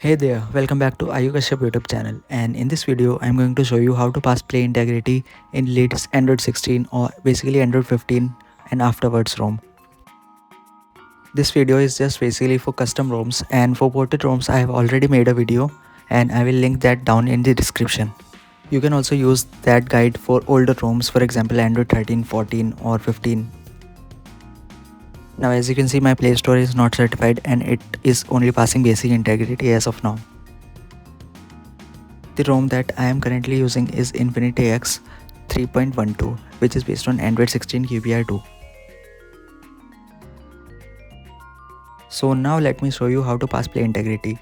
Hey there, welcome back to Ayukashyap YouTube channel, and in this video I'm going to show you how to pass play integrity in latest Android 16 or basically Android 15 and afterwards ROM. This video is just basically for custom ROMs, and for ported ROMs I have already made a video and I will link that down in the description. You can also use that guide for older ROMs, for example Android 13, 14 or 15. Now as you can see, my Play Store is not certified and it is only passing basic integrity as of now. The ROM that I am currently using is Infinity X 3.12, which is based on Android 16 QBR2. So now let me show you how to pass play integrity.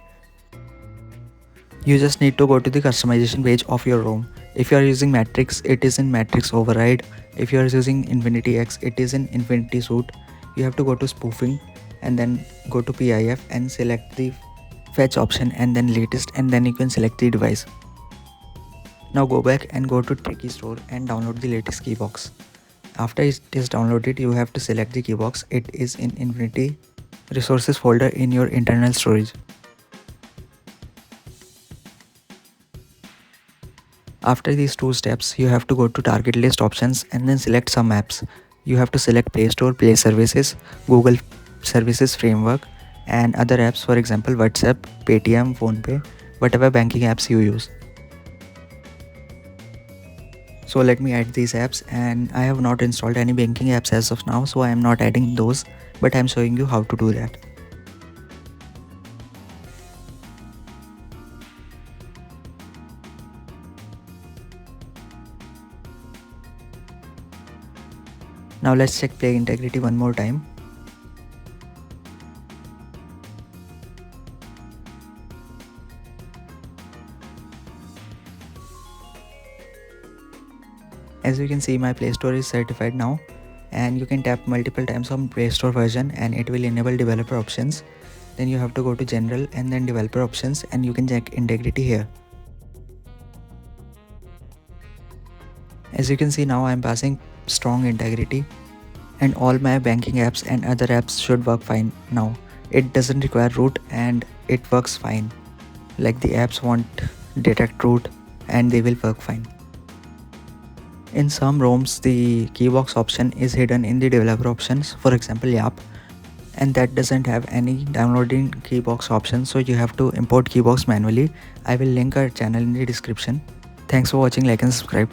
You just need to go to the customization page of your ROM. If you are using Matrix, it is in Matrix Override. If you are using Infinity X, it is in Infinity Suite. You have to go to spoofing and then go to PIF and select the fetch option and then latest, and then you can select the device. Now go back and go to Tricky Store and download the latest keybox. After it is downloaded, you have to select the keybox. It is in Infinity Resources folder in your internal storage. After these two steps, you have to go to target list options and then select some apps. You have to select Play Store, Play Services, Google Services Framework and other apps, for example WhatsApp, Paytm, PhonePe, whatever banking apps you use. So let me add these apps, and I have not installed any banking apps as of now, so I am not adding those, but I am showing you how to do that. Now let's check play integrity one more time. As you can see, my Play Store is certified now, and you can tap multiple times on Play Store version and it will enable developer options. Then you have to go to general and then developer options, and you can check integrity here. As you can see, now I am passing strong integrity and all my banking apps and other apps should work fine now. It doesn't require root and it works fine. Like the apps won't detect root and they will work fine. In some ROMs, the keybox option is hidden in the developer options, for example Yap, and that doesn't have any downloading keybox option, so you have to import keybox manually. I will link our channel in the description. Thanks for watching, like and subscribe.